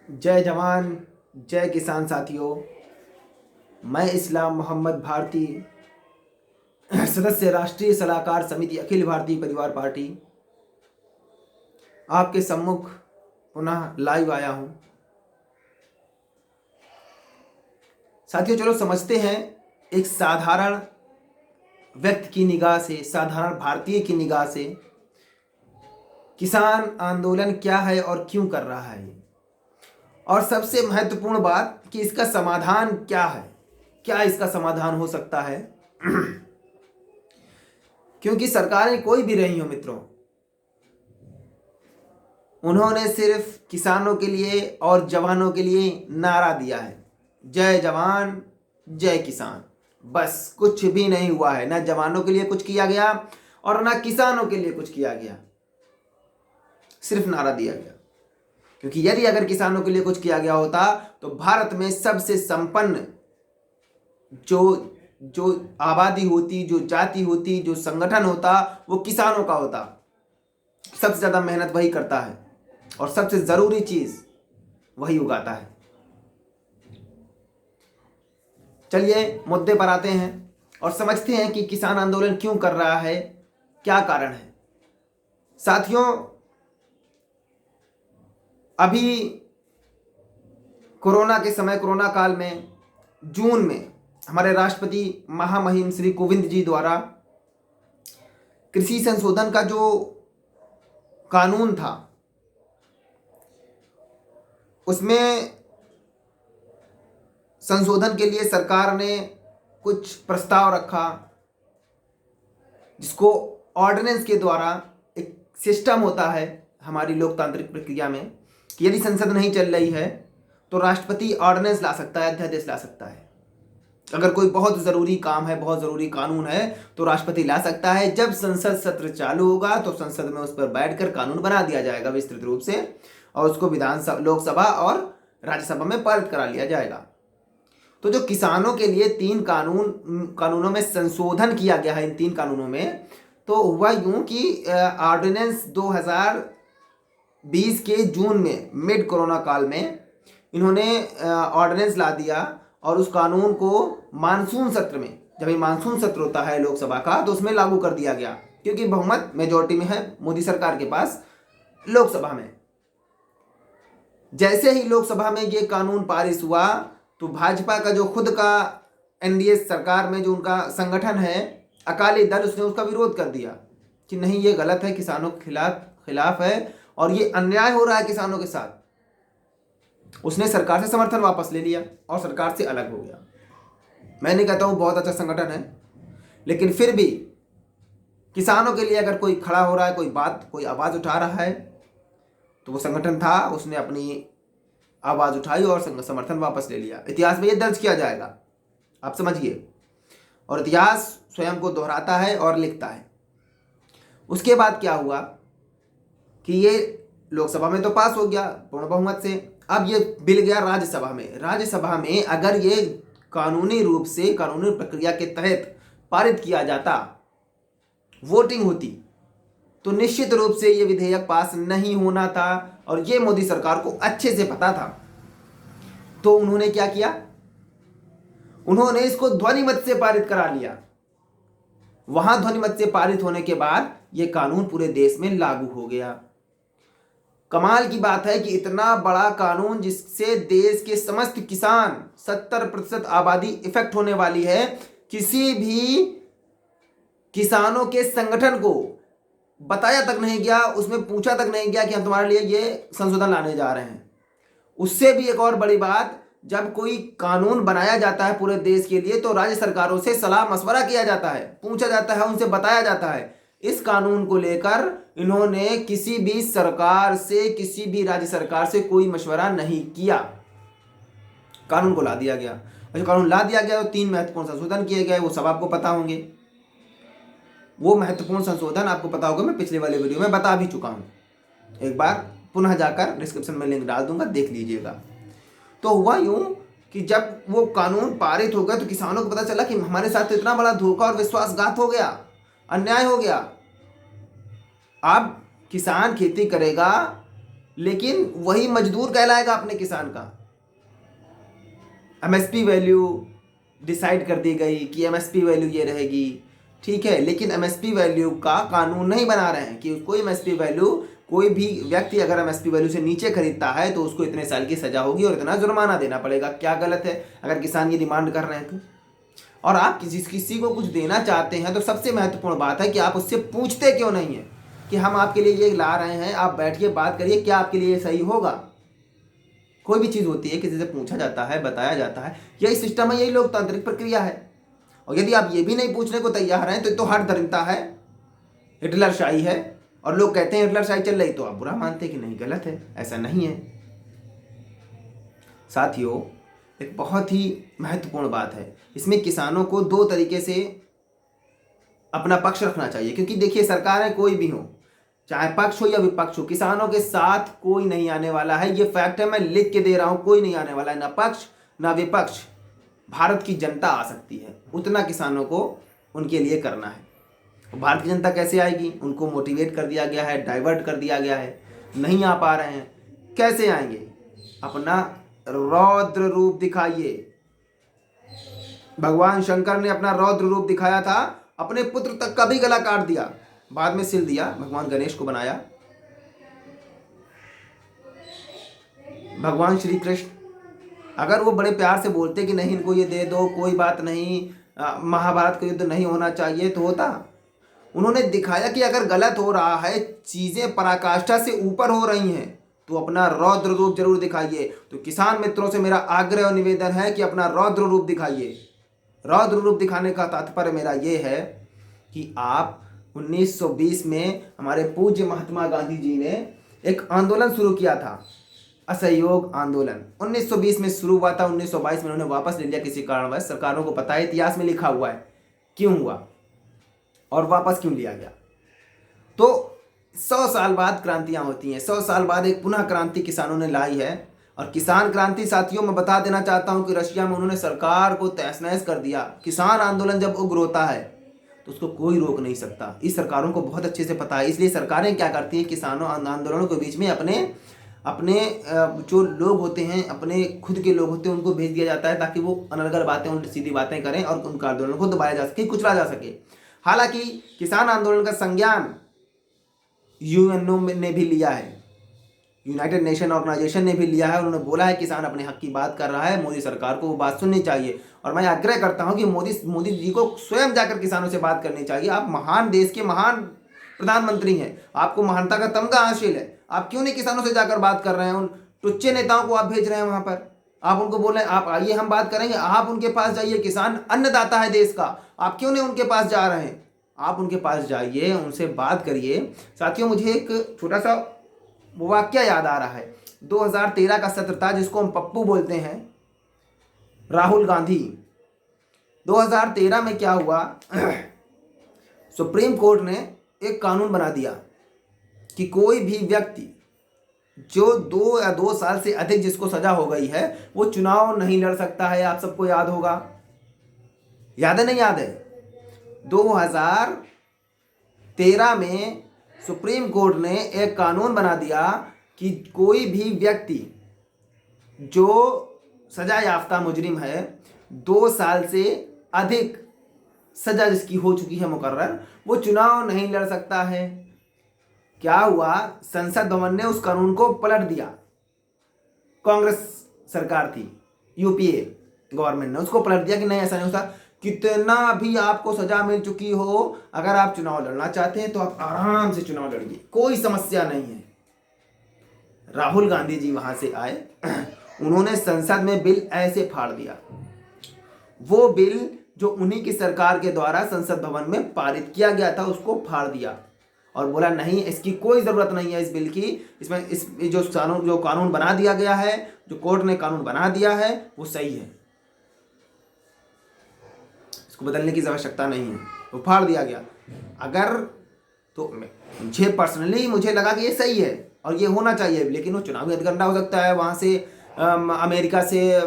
जय जवान जय किसान साथियों। मैं इस्लाम मोहम्मद भारती, सदस्य राष्ट्रीय सलाहकार समिति अखिल भारतीय परिवार पार्टी, आपके सम्मुख पुनः लाइव आया हूं। साथियों, चलो समझते हैं एक साधारण व्यक्ति की निगाह से, साधारण भारतीय की निगाह से किसान आंदोलन क्या है और क्यों कर रहा है, और सबसे महत्वपूर्ण बात कि इसका समाधान क्या है, क्या इसका समाधान हो सकता है। क्योंकि सरकारें कोई भी रही हो मित्रों, उन्होंने सिर्फ किसानों के लिए और जवानों के लिए नारा दिया है, जय जवान जय किसान। बस कुछ भी नहीं हुआ है, ना जवानों के लिए कुछ किया गया और ना किसानों के लिए कुछ किया गया, सिर्फ नारा दिया गया। क्योंकि यदि अगर किसानों के लिए कुछ किया गया होता तो भारत में सबसे संपन्न जो जो आबादी होती, जो जाति होती, जो संगठन होता, वो किसानों का होता। सबसे ज्यादा मेहनत वही करता है और सबसे जरूरी चीज वही उगाता है। चलिए मुद्दे पर आते हैं और समझते हैं कि किसान आंदोलन क्यों कर रहा है, क्या कारण है। साथियों, अभी कोरोना के समय, कोरोना काल में जून में हमारे राष्ट्रपति महामहिम श्री कोविंद जी द्वारा कृषि संशोधन का जो कानून था, उसमें संशोधन के लिए सरकार ने कुछ प्रस्ताव रखा, जिसको ऑर्डिनेंस के द्वारा, एक सिस्टम होता है हमारी लोकतांत्रिक प्रक्रिया में कि यदि संसद नहीं चल रही है तो राष्ट्रपति ऑर्डिनेंस ला सकता है, अध्यादेश ला सकता है। अगर कोई बहुत ज़रूरी काम है, बहुत ज़रूरी कानून है तो राष्ट्रपति ला सकता है। जब संसद सत्र चालू होगा तो संसद में उस पर बैठकर कानून बना दिया जाएगा विस्तृत रूप से, और उसको विधानसभा, लोकसभा और राज्यसभा में पारित करा लिया जाएगा। तो जो किसानों के लिए तीन कानूनों में संशोधन किया गया है, इन तीन कानूनों में, तो हुआ यूं कि ऑर्डिनेंस 2020 के जून में, मिड कोरोना काल में, इन्होंने ऑर्डिनेंस ला दिया और उस कानून को मानसून सत्र में, जब ये मानसून सत्र होता है लोकसभा का, तो उसमें लागू कर दिया गया। क्योंकि बहुमत मेजोरिटी में है मोदी सरकार के पास लोकसभा में। जैसे ही लोकसभा में ये कानून पारित हुआ तो भाजपा का जो खुद का एनडीए सरकार में जो उनका संगठन है अकाली दल, उसने उसका विरोध कर दिया कि नहीं, ये गलत है, किसानों के खिलाफ है और ये अन्याय हो रहा है किसानों के साथ। उसने सरकार से समर्थन वापस ले लिया और सरकार से अलग हो गया। मैं नहीं कहता हूँ बहुत अच्छा संगठन है, लेकिन फिर भी किसानों के लिए अगर कोई खड़ा हो रहा है, कोई बात, कोई आवाज़ उठा रहा है, तो वो संगठन था, उसने अपनी आवाज़ उठाई और समर्थन वापस ले लिया। इतिहास में ये दर्ज किया जाएगा, आप समझिए। और इतिहास स्वयं को दोहराता है और लिखता है। उसके बाद क्या हुआ कि ये लोकसभा में तो पास हो गया पूर्ण बहुमत से। अब ये बिल गया राज्यसभा में। राज्यसभा में अगर ये कानूनी रूप से, कानूनी प्रक्रिया के तहत पारित किया जाता, वोटिंग होती, तो निश्चित रूप से ये विधेयक पास नहीं होना था और ये मोदी सरकार को अच्छे से पता था। तो उन्होंने क्या किया, उन्होंने इसको ध्वनिमत से पारित करा लिया। वहां ध्वनिमत से पारित होने के बाद ये कानून पूरे देश में लागू हो गया। कमाल की बात है कि इतना बड़ा कानून जिससे देश के समस्त किसान, 70% आबादी इफेक्ट होने वाली है, किसी भी किसानों के संगठन को बताया तक नहीं गया, उसमें पूछा तक नहीं गया कि हम तुम्हारे लिए ये संशोधन लाने जा रहे हैं। उससे भी एक और बड़ी बात, जब कोई कानून बनाया जाता है पूरे देश के लिए तो राज्य सरकारों से सलाह मशवरा किया जाता है, पूछा जाता है, उनसे बताया जाता है। इस कानून को लेकर इन्होंने किसी भी सरकार से, किसी भी राज्य सरकार से कोई मशवरा नहीं किया, कानून को ला दिया गया। और जो कानून ला दिया गया तो 3 महत्वपूर्ण संशोधन किए गए, वो सब आपको पता होंगे। वो महत्वपूर्ण संशोधन आपको पता होगा, मैं पिछले वाले वीडियो में बता भी चुका हूं। एक बार पुनः जाकर डिस्क्रिप्शन में लिंक डाल दूंगा, देख लीजिएगा। तो हुआ यूं कि जब वो कानून पारित हो गया तो किसानों को पता चला कि हमारे साथ तो इतना बड़ा धोखा और विश्वासघात हो गया, अन्याय हो गया। अब किसान खेती करेगा लेकिन वही मजदूर कहलाएगा अपने किसान का। एमएसपी वैल्यू डिसाइड कर दी गई कि एमएसपी वैल्यू ये रहेगी, ठीक है, लेकिन एमएसपी वैल्यू का कानून नहीं बना रहे हैं कि उसको एमएसपी वैल्यू, कोई भी व्यक्ति अगर एमएसपी वैल्यू से नीचे खरीदता है तो उसको इतने साल की सजा होगी और इतना जुर्माना देना पड़ेगा। क्या गलत है अगर किसान ये डिमांड कर रहे हैं तो? और आप किसी को कुछ देना चाहते हैं तो सबसे महत्वपूर्ण बात है कि आप उससे पूछते क्यों नहीं है कि हम आपके लिए ये ला रहे हैं, आप बैठिए बात करिए, क्या आपके लिए सही होगा। कोई भी चीज़ होती है किसी से पूछा जाता है, बताया जाता है, यही सिस्टम है, यही लोकतांत्रिक प्रक्रिया है। और यदि आप ये भी नहीं पूछने को तैयार हैं तो हठधर्मिता है, हिटलरशाही है। और लोग कहते हैं हिटलरशाही चल रही, तो आप बुरा मानते हैं कि नहीं, गलत है, ऐसा नहीं है। साथियों, एक बहुत ही महत्वपूर्ण बात है, इसमें किसानों को दो तरीके से अपना पक्ष रखना चाहिए। क्योंकि देखिए, सरकारें कोई भी हो, चाहे पक्ष हो या विपक्ष हो, किसानों के साथ कोई नहीं आने वाला है। ये फैक्ट है, मैं लिख के दे रहा हूं, कोई नहीं आने वाला है, ना पक्ष ना विपक्ष। भारत की जनता आ सकती है, उतना किसानों को उनके लिए करना है। भारत की जनता कैसे आएगी? उनको मोटिवेट कर दिया गया है, डाइवर्ट कर दिया गया है, नहीं आ पा रहे हैं, कैसे आएंगे? अपना रौद्र रूप दिखाइए। भगवान शंकर ने अपना रौद्र रूप दिखाया था, अपने पुत्र तक का भी गला काट दिया, बाद में सिल दिया, भगवान गणेश को बनाया। भगवान श्री कृष्ण अगर वो बड़े प्यार से बोलते कि नहीं इनको ये दे दो, कोई बात नहीं, महाभारत का युद्ध नहीं होना चाहिए, तो होता। उन्होंने दिखाया कि अगर गलत हो रहा है, चीजें पराकाष्ठा से ऊपर हो रही हैं, तो अपना रौद्र रूप जरूर दिखाइए। तो किसान मित्रों से मेरा आग्रह और निवेदन है कि अपना रौद्र रूप दिखाइए। रौद्र रूप दिखाने का तात्पर्य मेरा ये है कि आप 1920 में हमारे पूज्य महात्मा गांधी जी ने एक आंदोलन शुरू किया था, असहयोग आंदोलन। 1920 में शुरू हुआ था, 1922 में उन्होंने वापस ले लिया किसी कारणवश। सरकारों को पता है, इतिहास में लिखा हुआ है क्यों हुआ और वापस क्यों लिया गया। तो 100 साल बाद क्रांतियां होती हैं, 100 साल बाद एक पुनः क्रांति किसानों ने लाई है। और किसान क्रांति, साथियों, मैं बता देना चाहता हूं कि रशिया में उन्होंने सरकार को तहस नहस कर दिया। किसान आंदोलन जब उग्र होता है तो उसको कोई रोक नहीं सकता। इस सरकारों को बहुत अच्छे से पता है। इसलिए सरकारें क्या करती हैं, किसानों आंदोलनों के बीच में अपने जो लोग होते हैं, अपने खुद के लोग होते हैं, उनको भेज दिया जाता है ताकि वो अनर्गल बातें, उल्टी सीधी बातें करें और उनका आंदोलन को दबाया जा सके, कुचला जा सके। हालांकि किसान आंदोलन का संज्ञान यूएनओ ने भी लिया है, यूनाइटेड नेशन ऑर्गेनाइजेशन ने भी लिया है। उन्होंने बोला है किसान अपने हक की बात कर रहा है, मोदी सरकार को वो बात सुननी चाहिए। और मैं आग्रह करता हूं कि मोदी जी को स्वयं जाकर किसानों से बात करनी चाहिए। आप महान देश के महान प्रधानमंत्री हैं, आपको महानता का तमगा हासिल है, आप क्यों नहीं किसानों से जाकर बात कर रहे हैं? उन टुच्चे नेताओं को आप भेज रहे हैं वहां पर, आप उनको बोल रहे हैं आप आइए हम बात करेंगे। आप उनके पास जाइए, किसान अन्नदाता है देश का, आप क्यों नहीं उनके पास जा रहे हैं? आप उनके पास जाइए, उनसे बात करिए। साथियों, मुझे एक छोटा सा वाक्य याद आ रहा है। 2013 का सत्र था जिसको हम पप्पू बोलते हैं, राहुल गांधी। 2013 में क्या हुआ, सुप्रीम कोर्ट ने एक कानून बना दिया कि कोई भी व्यक्ति जो 2 या 2 साल से अधिक जिसको सजा हो गई है वो चुनाव नहीं लड़ सकता है। आप सबको याद होगा, याद है नहीं याद है? 2013 में सुप्रीम कोर्ट ने एक कानून बना दिया कि कोई भी व्यक्ति जो सजा याफ्ता मुजरिम है, 2 साल से अधिक सजा जिसकी हो चुकी है मुकर्रर, वो चुनाव नहीं लड़ सकता है। क्या हुआ, संसद भवन ने उस कानून को पलट दिया। कांग्रेस सरकार थी, यूपीए गवर्नमेंट ने उसको पलट दिया कि नहीं, ऐसा नहीं होता। कितना भी आपको सजा मिल चुकी हो, अगर आप चुनाव लड़ना चाहते हैं तो आप आराम से चुनाव लड़िए, कोई समस्या नहीं है। राहुल गांधी जी वहां से आए, उन्होंने संसद में बिल ऐसे फाड़ दिया, वो बिल जो उन्हीं की सरकार के द्वारा संसद भवन में पारित किया गया था उसको फाड़ दिया और बोला नहीं, इसकी कोई जरूरत नहीं है इस बिल की। इसमें इस जो कानून बना दिया गया है, जो कोर्ट ने कानून बना दिया है, वो सही है, इसको बदलने की आवश्यकता नहीं है, वो फाड़ दिया गया। अगर तो मुझे लगा कि ये सही है और ये होना चाहिए, लेकिन वो चुनावी हथकंडा हो सकता है। वहाँ से अमेरिका से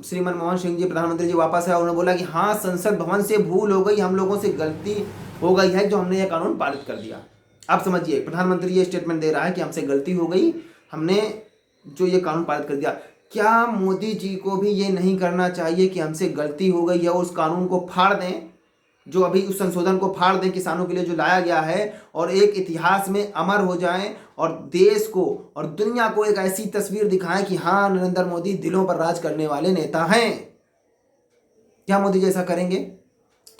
श्री मनमोहन सिंह जी प्रधानमंत्री जी वापस आए, उन्होंने बोला कि हाँ, संसद भवन से भूल हो गई, हम लोगों से गलती हो गई है जो हमने ये कानून पारित कर दिया। आप समझिए, प्रधानमंत्री ये स्टेटमेंट दे रहा है कि हमसे गलती हो गई, हमने जो ये कानून पारित कर दिया, क्या मोदी जी को भी ये नहीं करना चाहिए कि हमसे गलती हो गई है, उस कानून को फाड़ दें, जो अभी उस संशोधन को फाड़ दें किसानों के लिए जो लाया गया है, और एक इतिहास में अमर हो जाएं और देश को और दुनिया को एक ऐसी तस्वीर दिखाएं कि हाँ, नरेंद्र मोदी दिलों पर राज करने वाले नेता हैं। क्या मोदी जी ऐसा करेंगे?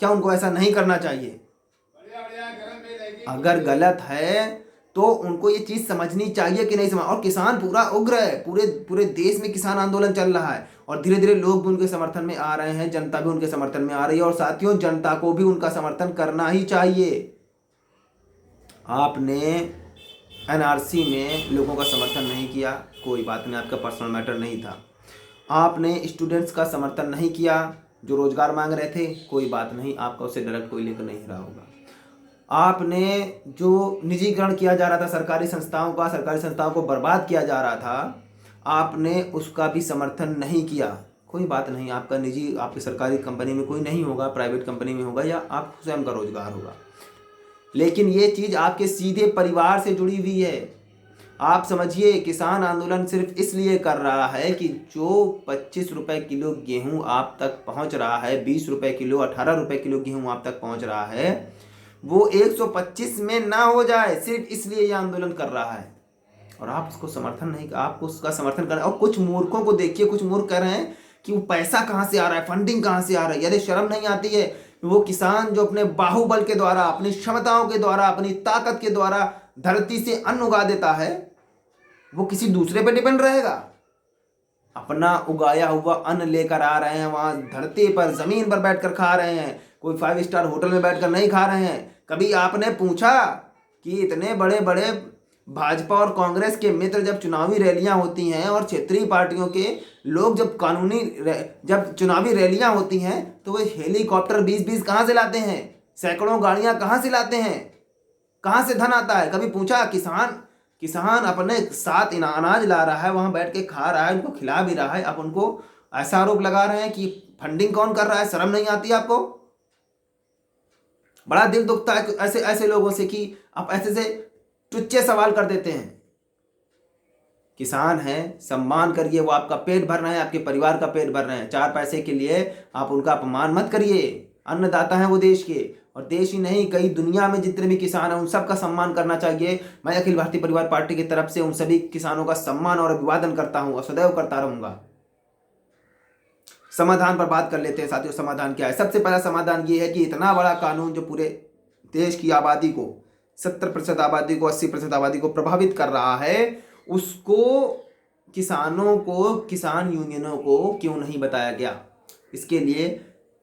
क्या उनको ऐसा नहीं करना चाहिए? अगर गलत है तो उनको ये चीज समझनी चाहिए कि नहीं समझ। और किसान पूरा उग्र है, पूरे पूरे देश में किसान आंदोलन चल रहा है और धीरे धीरे लोग भी उनके समर्थन में आ रहे हैं, जनता भी उनके समर्थन में आ रही है। और साथियों, जनता को भी उनका समर्थन करना ही चाहिए। आपने एनआरसी में लोगों का समर्थन नहीं किया, कोई बात नहीं, आपका पर्सनल मैटर नहीं था। आपने स्टूडेंट्स का समर्थन नहीं किया जो रोजगार मांग रहे थे, कोई बात नहीं, आपका उससे डायरेक्ट कोई लेकर नहीं रहा होगा। आपने जो निजीकरण किया जा रहा था सरकारी संस्थाओं को बर्बाद किया जा रहा था, आपने उसका भी समर्थन नहीं किया, कोई बात नहीं, आपका निजी आपकी सरकारी कंपनी में कोई नहीं होगा, प्राइवेट कंपनी में होगा या आप स्वयं का रोजगार होगा। लेकिन ये चीज़ आपके सीधे परिवार से जुड़ी हुई है। आप समझिए, किसान आंदोलन सिर्फ इसलिए कर रहा है कि जो 25 रुपये किलो गेहूँ आप तक पहुँच रहा है, 20 रुपये किलो, 18 रुपये किलो गेहूँ आप तक पहुँच रहा है, वो 125 में ना हो जाए, सिर्फ इसलिए ये आंदोलन कर रहा है। और आप उसको समर्थन नहीं, आपको उसका समर्थन करना। और कुछ मूर्खों को देखिए, कुछ मूर्ख कह रहे हैं कि वो पैसा कहाँ से आ रहा है, फंडिंग कहाँ से आ रहा है। यदि शर्म नहीं आती है, वो किसान जो अपने बाहुबल के द्वारा, अपनी क्षमताओं के द्वारा, अपनी ताकत के द्वारा धरती से अन्न उगा देता है, वो किसी दूसरे पे डिपेंड रहेगा? अपना उगाया हुआ अन्न लेकर आ रहे हैं, वहां धरती पर, जमीन पर बैठकर खा रहे हैं, कोई 5 स्टार होटल में बैठकर नहीं खा रहे हैं। कभी आपने पूछा कि इतने बड़े बड़े भाजपा और कांग्रेस के मित्र जब चुनावी रैलियां होती हैं और क्षेत्रीय पार्टियों के लोग जब चुनावी रैलियां होती हैं तो वे हेलीकॉप्टर 20-20 कहाँ से लाते हैं, सैकड़ों गाड़ियां कहाँ से लाते हैं, कहाँ से धन आता है? कभी पूछा? किसान अपने साथ अनाज ला रहा है, वहां बैठ के खा रहा है, उनको खिला भी रहा है, अब उनको ऐसा आरोप लगा रहे हैं कि फंडिंग कौन कर रहा है। शर्म नहीं आती आपको? बड़ा दिल दुखता है ऐसे ऐसे लोगों से कि आप ऐसे से टुच्चे सवाल कर देते हैं। किसान है, सम्मान करिए, वो आपका पेट भर रहे हैं, आपके परिवार का पेट भर रहे हैं। 4 पैसे के लिए आप उनका अपमान मत करिए। अन्नदाता है वो देश के, और देश ही नहीं, कई दुनिया में जितने भी किसान हैं उन सबका सम्मान करना चाहिए। मैं अखिल भारतीय परिवार पार्टी की तरफ से उन सभी किसानों का सम्मान और अभिवादन करता हूं और सदैव करता रहूंगा। समाधान पर बात कर लेते हैं साथियों। समाधान क्या है? सबसे पहला समाधान ये है कि इतना बड़ा कानून जो पूरे देश की आबादी को, 70% आबादी को, 80% आबादी को प्रभावित कर रहा है, उसको किसानों को, किसान यूनियनों को क्यों नहीं बताया गया? इसके लिए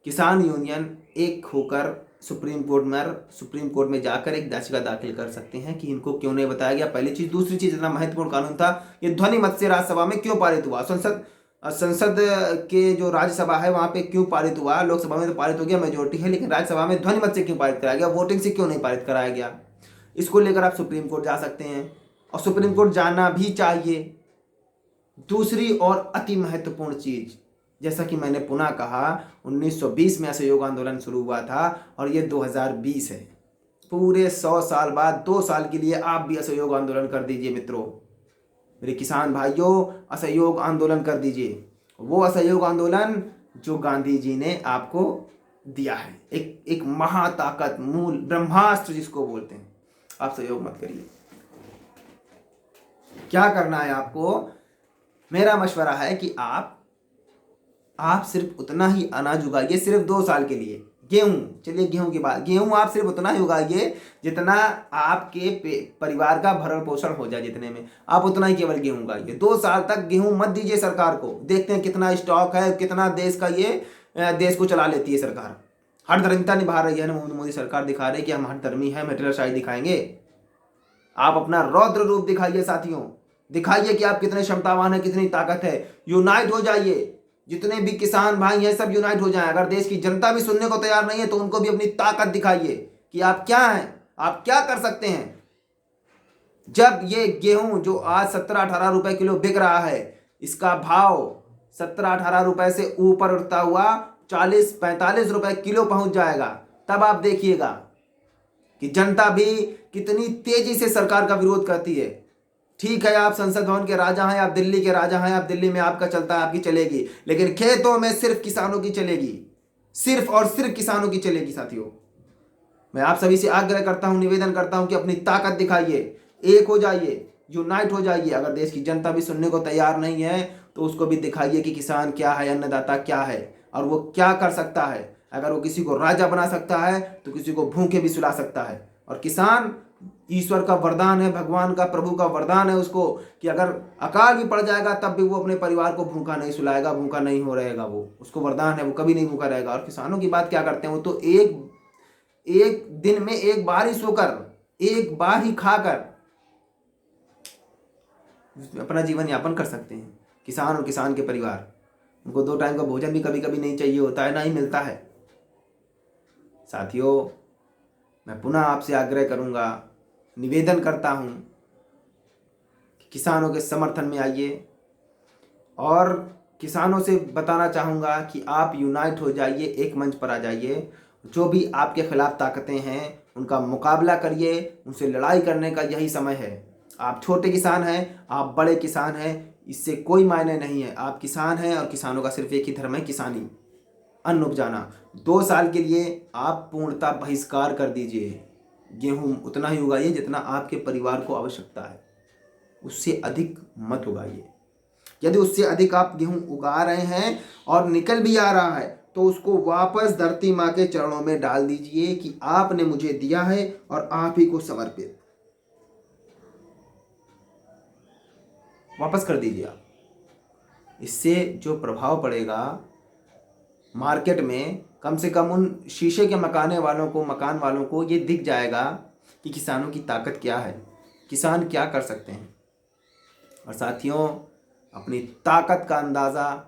किसान यूनियन एक होकर सुप्रीम कोर्ट में जाकर एक याचिका दाखिल कर सकते हैं कि इनको क्यों नहीं बताया गया, पहली चीज। दूसरी चीज, इतना महत्वपूर्ण कानून था, ये ध्वनि मत से राज्यसभा में क्यों पारित हुआ? संसद के जो राज्यसभा है वहां पे क्यों पारित हुआ? लोकसभा में तो पारित हो गया, मेजोरिटी है, लेकिन राज्यसभा में ध्वनि मत से क्यों पारित कराया गया? वोटिंग से क्यों नहीं पारित कराया गया? इसको लेकर आप सुप्रीम कोर्ट जा सकते हैं और सुप्रीम कोर्ट जाना भी चाहिए। दूसरी और अति महत्वपूर्ण चीज, जैसा कि मैंने पुनः कहा, 1920 में असहयोग आंदोलन शुरू हुआ था और ये 2020 है। पूरे 100 साल बाद 2 साल के लिए आप भी असहयोग आंदोलन कर दीजिए मित्रों, मेरे किसान भाइयों, असहयोग आंदोलन कर दीजिए। वो असहयोग आंदोलन जो गांधी जी ने आपको दिया है, एक महाताकत, मूल ब्रह्मास्त्र जिसको बोलते हैं। आप सहयोग मत करिए। क्या करना है आपको? मेरा मशवरा है कि आप सिर्फ उतना ही अनाज उगाइए, सिर्फ 2 साल के लिए। गेहूं, चलिए गेहूं की बात, गेहूं आप सिर्फ उतना ही उगाइए जितना आपके परिवार का भरण पोषण हो जाए, जितने में आप उतना ही केवल गेहूं उगाइए। 2 साल तक गेहूं मत दीजिए सरकार को। देखते हैं कितना स्टॉक है, कितना देश का ये देश को चला लेती है सरकार। हठधर्मिता निभा रही है ना मोदी सरकार, दिखा रही है कि हम हठधर्मी हैं, मटेरियलशाही दिखाएंगे। आप अपना रौद्र रूप दिखाइए साथियों, दिखाइए कि आप कितने क्षमतावान हैं, कितनी ताकत है। यूनाइट हो जाइए, जितने भी किसान भाई हैं सब यूनाइट हो जाएं। अगर देश की जनता भी सुनने को तैयार नहीं है तो उनको भी अपनी ताकत दिखाइए कि आप क्या हैं, आप क्या कर सकते हैं। जब ये गेहूं जो आज 17-18 रुपए किलो बिक रहा है, इसका भाव 17-18 रुपए से ऊपर उठता हुआ 40-45 रुपए किलो पहुंच जाएगा, तब आप देखिएगा कि जनता भी कितनी तेजी से सरकार का विरोध करती है। ठीक है, आप संसद भवन के राजा हैं, आप दिल्ली के राजा हैं, आप दिल्ली में आपका चलता है, आपकी चलेगी, लेकिन खेतों में सिर्फ किसानों की चलेगी, सिर्फ और सिर्फ किसानों की चलेगी। साथियों, मैं आप सभी से आग्रह करता हूं, निवेदन करता हूं कि अपनी ताकत दिखाइए, एक हो जाइए, यूनाइट हो जाइए। अगर देश की जनता भी सुनने को तैयार नहीं है तो उसको भी दिखाइए कि किसान क्या है, अन्नदाता क्या है और वो क्या कर सकता है। अगर वो किसी को राजा बना सकता है तो किसी को भूखे भी सुला सकता है। और किसान ईश्वर का वरदान है, भगवान का, प्रभु का वरदान है उसको, कि अगर अकाल भी पड़ जाएगा तब भी वो अपने परिवार को भूखा नहीं सुलाएगा, भूखा नहीं हो रहेगा। वो उसको वरदान है, वो कभी नहीं भूखा रहेगा। और किसानों की बात क्या करते हैं, वो तो एक दिन में एक बार ही सोकर, एक बार ही खाकर अपना जीवन यापन कर सकते हैं। किसान और किसान के परिवार, उनको 2 टाइम का भोजन भी कभी कभी नहीं चाहिए होता है, ना ही मिलता है। साथियों, मैं पुनः आपसे आग्रह करूंगा, निवेदन करता हूं कि किसानों के समर्थन में आइए और किसानों से बताना चाहूँगा कि आप यूनाइट हो जाइए, एक मंच पर आ जाइए। जो भी आपके खिलाफ ताकतें हैं उनका मुकाबला करिए, उनसे लड़ाई करने का यही समय है। आप छोटे किसान हैं, आप बड़े किसान हैं, इससे कोई मायने नहीं है। आप किसान हैं और किसानों का सिर्फ एक ही धर्म है, किसानी, अन्न उपजाना। 2 साल के लिए आप पूर्णतः बहिष्कार कर दीजिए। गेहूं उतना ही उगाइए जितना आपके परिवार को आवश्यकता है, उससे अधिक मत उगाइए। यदि उससे अधिक आप गेहूं उगा रहे हैं और निकल भी आ रहा है तो उसको वापस धरती माँ के चरणों में डाल दीजिए कि आपने मुझे दिया है और आप ही को समर्पित, वापस कर दीजिए आप। इससे जो प्रभाव पड़ेगा मार्केट में, कम से कम उन शीशे के मकान वालों को ये दिख जाएगा कि किसानों की ताकत क्या है, किसान क्या कर सकते हैं। और साथियों, अपनी ताकत का अंदाज़ा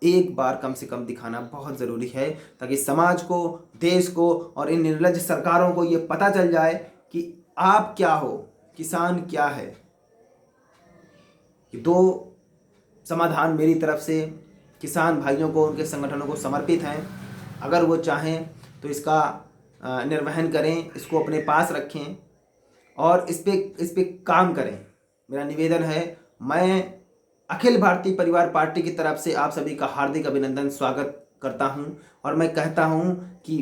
एक बार कम से कम दिखाना बहुत ज़रूरी है, ताकि समाज को, देश को और इन निर्लज्ज सरकारों को ये पता चल जाए कि आप क्या हो, किसान क्या है। कि 2 समाधान मेरी तरफ से किसान भाइयों को, उनके संगठनों को समर्पित हैं। अगर वो चाहें तो इसका निर्वहन करें, इसको अपने पास रखें और इस पे काम करें। मेरा निवेदन है। मैं अखिल भारतीय परिवार पार्टी की तरफ से आप सभी का हार्दिक अभिनंदन, स्वागत करता हूं और मैं कहता हूं कि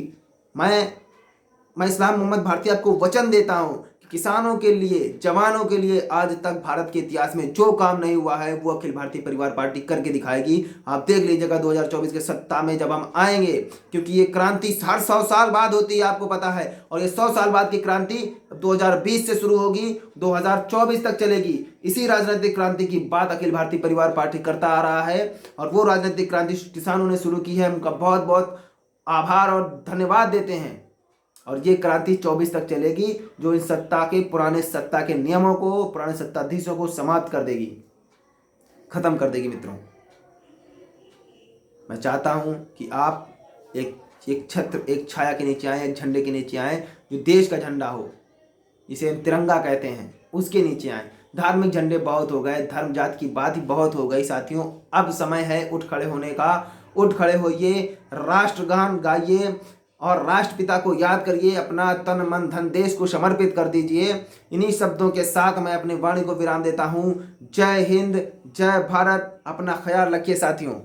मैं इस्लाम मोहम्मद भारती आपको वचन देता हूं कि किसानों के लिए, जवानों के लिए आज तक भारत के इतिहास में जो काम नहीं हुआ है वो अखिल भारतीय परिवार पार्टी करके दिखाएगी। आप देख लीजिएगा 2024 के सत्ता में जब हम आएंगे, क्योंकि ये क्रांति हर 100 साल बाद होती है, आपको पता है। और ये 100 साल बाद की क्रांति 2020 से शुरू होगी, 2024 तक चलेगी। इसी राजनीतिक क्रांति की बात अखिल भारतीय परिवार पार्टी करता आ रहा है और वो राजनीतिक क्रांति किसानों ने शुरू की है। उनका बहुत बहुत आभार और धन्यवाद देते हैं। और ये क्रांति 24 तक चलेगी, जो इन पुराने सत्ता के नियमों को, पुराने सत्ताधीशों को समाप्त कर देगी, खत्म कर देगी। मित्रों, मैं चाहता हूं कि आप एक छत्र, एक छाया के नीचे आए, एक झंडे के नीचे आए, जो देश का झंडा हो, जिसे हम तिरंगा कहते हैं, उसके नीचे आए। धार्मिक झंडे बहुत हो गए, धर्म जात की बात ही बहुत हो गई। साथियों, अब समय है उठ खड़े होने का। उठ खड़े होइए, राष्ट्रगान गाइए और राष्ट्रपिता को याद करिए, अपना तन मन धन देश को समर्पित कर दीजिए। इन्हीं शब्दों के साथ मैं अपनी वाणी को विराम देता हूँ। जय हिंद, जय भारत। अपना ख्याल रखिए साथियों।